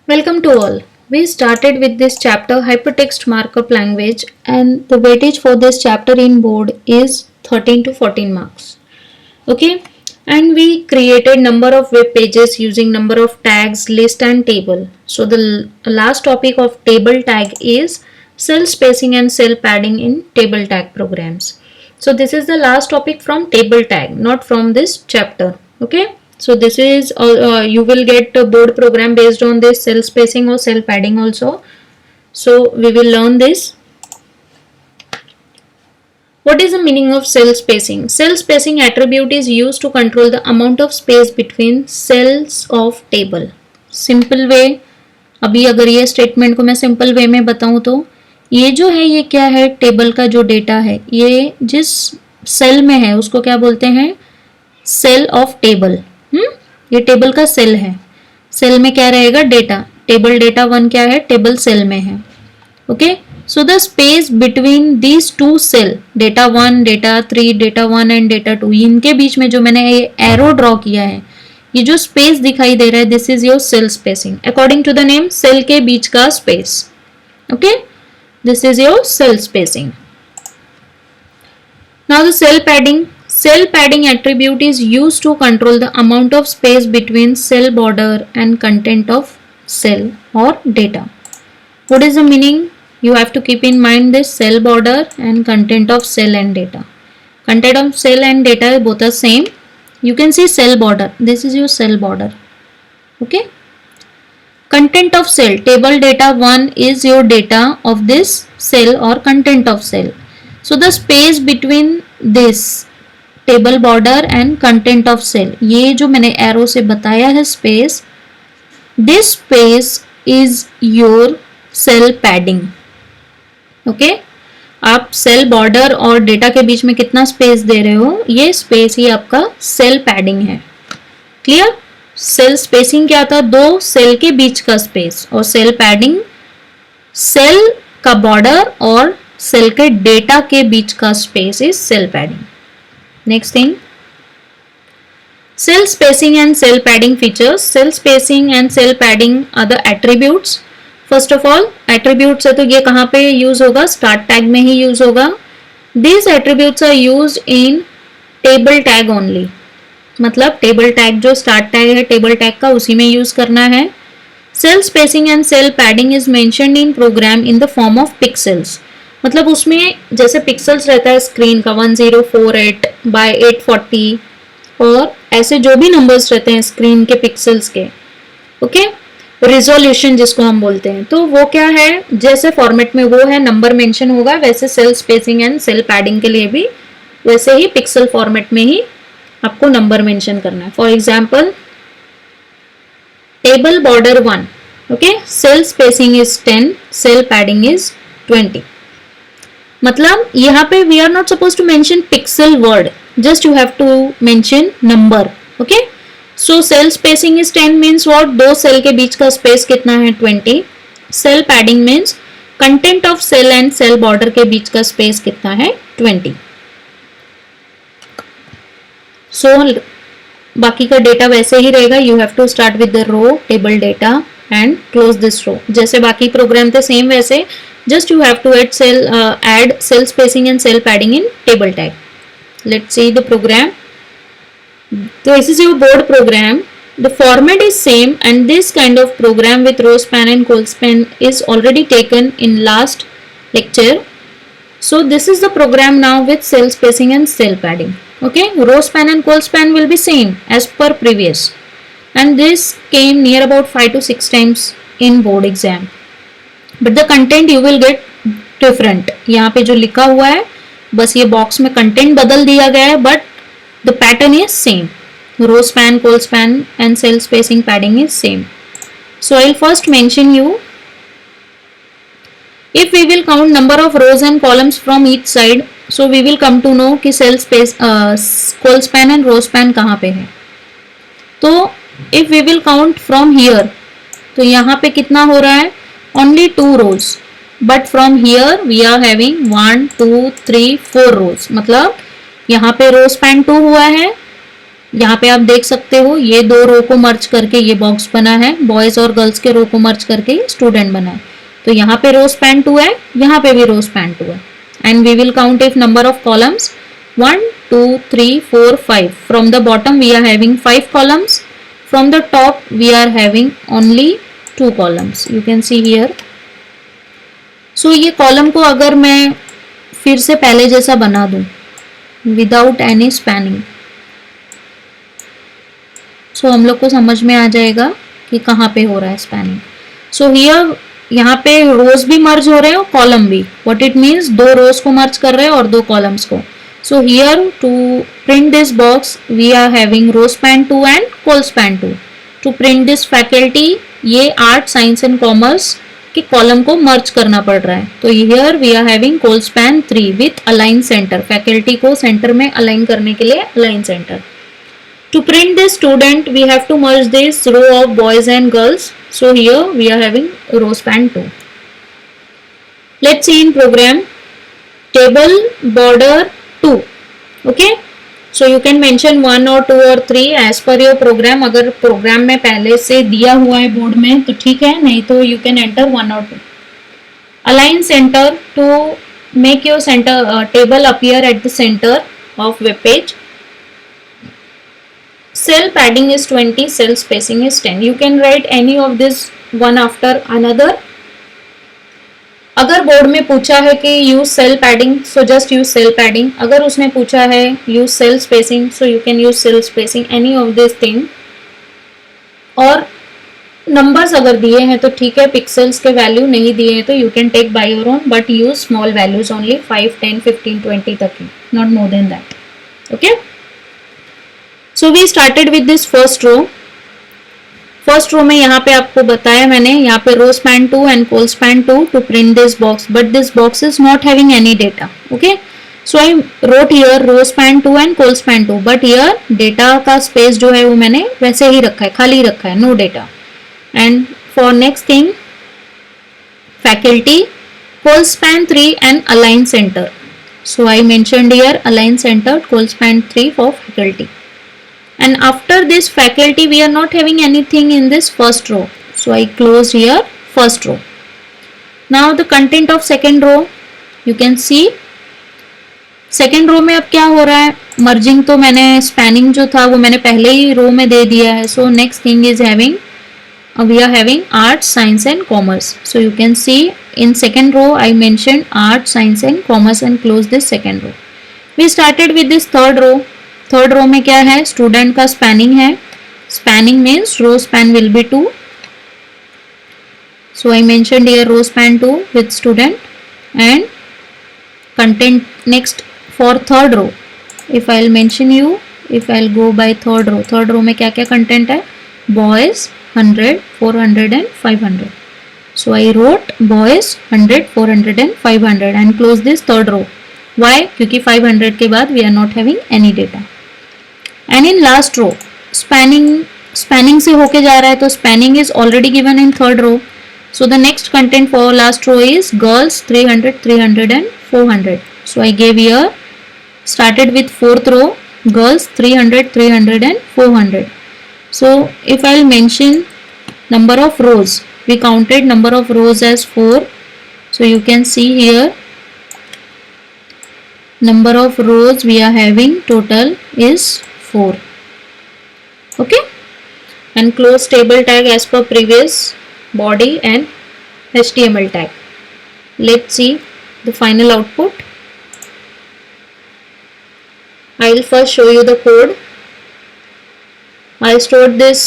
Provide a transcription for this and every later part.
Welcome to all. We started with this chapter hypertext markup language and the weightage for this chapter in board is 13 to 14 marks. Okay, and we created number of web pages using number of tags, list and table. So the last topic of table tag is cell spacing and cell padding in table tag programs. So this is the last topic from table tag, not from this chapter. Okay. So this is you will get a board program based on this cell spacing or cell padding also. So we will learn this. What is the meaning of cell spacing? Cell spacing attribute is used to control the amount of space between cells of table. Simple way. अभी अगर ये statement को मैं simple way में बताऊं तो ये जो है ये क्या है, टेबल का जो डेटा है ये जिस सेल में है उसको क्या बोलते हैं, सेल ऑफ टेबल। ये टेबल का सेल है, सेल में क्या रहेगा, डेटा। टेबल डेटा 1 क्या है, टेबल सेल में है। Okay, so the space between these two cell, data 1, data 3, data 1 and data 2, इनके बीच में जो मैंने ये एरो ड्रॉ किया है, ये जो स्पेस दिखाई दे रहा है, this is your cell spacing according to the name, cell के बीच का space. Okay, this is your cell spacing. Now the cell padding. Cell padding attribute is used to control the amount of space between cell border and content of cell or data. What is the meaning? You have to keep in mind this cell border and content of cell and data. Content of cell and data both are same. You can see cell border. This is your cell border. Okay. Content of cell. Table data 1 is your data of this cell or content of cell. So the space between this table border and content of cell, ये जो मैंने arrow से बताया है space, this space is your cell padding. Okay, आप cell border और data के बीच में कितना स्पेस दे रहे हो, ये स्पेस ही आपका सेल पैडिंग है। क्लियर? सेल स्पेसिंग क्या था, दो सेल के बीच का स्पेस, और सेल पैडिंग सेल का बॉर्डर और सेल के डेटा के बीच का space is cell padding. Next thing, cell spacing and cell padding features. Cell spacing and cell padding are the attributes. First of all, attributes है तो ये कहाँ पे यूज होगा, स्टार्ट टैग में ही यूज होगा। These attributes are used in table tag only. मतलब table tag जो स्टार्ट टैग है टेबल टैग का, उसी में यूज करना है। Cell spacing and cell padding is mentioned in program in the form of pixels. मतलब उसमें जैसे पिक्सल्स रहता है स्क्रीन का 1048 बाय 840 और ऐसे जो भी नंबर्स रहते हैं स्क्रीन के पिक्सल्स के, ओके, रिजोल्यूशन जिसको हम बोलते हैं, तो वो क्या है, जैसे फॉर्मेट में वो है नंबर मेंशन होगा, वैसे cell spacing and cell padding के लिए भी वैसे ही पिक्सल फॉर्मेट में ही आपको नंबर मेंशन करना है। For example table border 1, okay, cell spacing is 10, cell padding is 20। मतलब यहाँ पे we are not suppose to mention pixel word, just you have to mention number. Okay, so cell spacing is 10 means what, दो cell के बीच का space कितना है, 20। Cell padding means content of cell and cell border के बीच का space कितना है, 20। सो बाकी का डेटा वैसे ही रहेगा, you have to start with the row table data and close this row, जैसे बाकी प्रोग्राम थे सेम वैसे, just you have to add cell spacing and cell padding in table tag. Let's see the program. So this is your board program. The format is same, and this kind of program with row span and col span is already taken in last lecture. So this is the program now with cell spacing and cell padding. Okay, row span and col span will be same as per previous, and this came near about 5 to 6 times in board exam. But the content you will get different. यहाँ पे जो लिखा हुआ है बस ये box में content बदल दिया गया है, but the pattern is same, row span, col span and cell spacing padding is same. So I will first mention you, if we will count number of rows and columns from each side, so we will come to know कि cell space, col span and row span कहाँ पे है। तो if we will count from here, तो यहाँ पे कितना हो रहा है, only 2 rows, but from here we are having 1 2 3 4 rows। मतलब यहाँ पे रो स्पैन 2 हुआ है यहाँ पे आप देख सकते हो ये दो रो को मर्ज करके ये बॉक्स बना है, बॉयज और गर्ल्स के रो को मर्ज करके स्टूडेंट बना है। तो यहाँ पे रो स्पैन 2 है, यहाँ पे भी रो स्पैन 2 है। And we will count if number of columns 1 2 3 4 5। From the bottom we are having 5 columns, from the top we are having only 2 columns. You can see here. So ये column को अगर मैं फिर से पहले जैसा बना दूं विदाउट एनी स्पैनिंग, सो हम लोग को समझ में आ जाएगा कि कहाँ पे हो रहा है स्पैनिंग। सो हियर यहाँ पे रोज भी मर्ज हो रहे हैं और कॉलम भी। व्हाट इट मीन्स, 2 रोज को मर्ज कर रहे हैं और 2 कॉलम्स को। So here to print this box we are having row span 2 and col span 2। To print this faculty, ये आर्ट साइंस एंड कॉमर्स के कॉलम को मर्ज करना पड़ रहा है। तो here we are having col span 3 with align center. Faculty को center में अलाइन करने के लिए align center. To print this student, we have to merge this row of boys and girls. So here we are having row span 2. Let's see in program table border 2. Okay. So you can mention 1 or 2 or 3 as per your program. अगर program में पहले से दिया हुआ है board में तो ठीक है, नहीं तो you can enter 1 or 2. Align center to make your center table appear at the center of web page. Cell padding is 20, cell spacing is 10. You can write any of this one after another. अगर board में पूछा है कि use cell padding, so just use cell padding. अगर उसने पूछा है use cell spacing, so you can use cell spacing, any of this thing. और नंबर्स अगर दिए हैं तो ठीक है, पिक्सल्स के वैल्यू नहीं दिए हैं तो you can take by your own, but use small values only, 5 10 15 20 तक ही, not more than that. Okay, so we started with this first row. First row में यहाँ पे आपको बताया मैंने, यहाँ पे row span 2 and col span 2 to print this box, but this box is not having any data. Okay, so I wrote here row span 2 and col span 2, but here data का space जो है वो मैंने वैसे ही रखा है, खाली रखा है, no data. And for next thing faculty col span 3 and align center, so I mentioned here align center col span 3 for faculty. And after this faculty we are not having anything in this first row, so I close here first row. Now the content of second row, you can see second row में अब क्या हो रहा है, merging तो मैंने spanning जो था वो मैंने पहले ही row में दे दिया है। So next thing is having we are having arts, science and commerce. So you can see in second row I mentioned arts, science and commerce and close this second row. We started with this third row. Third row में क्या है, student का spanning है। Spanning means row span will be 2, so I mentioned here row span 2 with student and content next for third row. If I will mention you, if I will go by third row, third row में क्या क्या content है, boys 100 400 and 500, so I wrote boys 100 400 and 500 and close this third row. Why, क्योंकि 500 के बाद we are not having any data. And in last row spanning से होके जा रहा है, तो spanning is already given in third row, so the next content for last row is girls 300 300 and 400, so I gave here started with fourth row girls 300 300 and 400. So if I'll mention number of rows, we counted number of rows as 4, so you can see here number of rows we are having total is 4. Okay, and close table tag as per previous, body and HTML tag. Let's see the final output. I will first show you the code. I stored this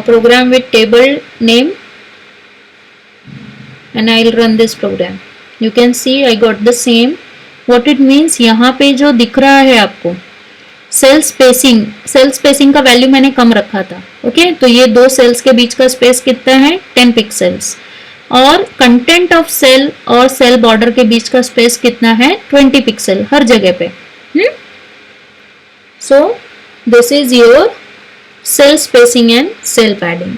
program with table name and I will run this program. You can see I got the same. What it means, यहाँ पे जो दिख रहा है आपको cell spacing का value मैंने कम रखा था। ओके, तो ये दो सेल्स के बीच का स्पेस कितना है, 10 पिक्सेल्स, और कंटेंट ऑफ सेल और सेल बॉर्डर के बीच का स्पेस कितना है, 20 पिक्सल हर जगह पे। So this is your cell spacing and cell padding.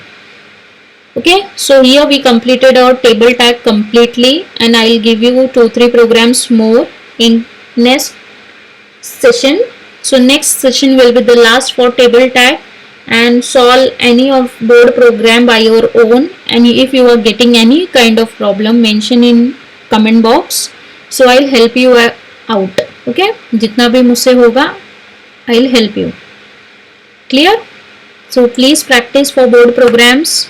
Okay, so here we completed our table tag completely, and I will give you 2-3 programs more in next session. So next session will be the last for table tag, and solve any of board program by your own, and if you are getting any kind of problem, mention in comment box, so I'll help you out. Okay, जितना भी मुझसे होगा I'll help you. Clear? So please practice for board programs.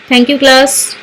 Thank you class.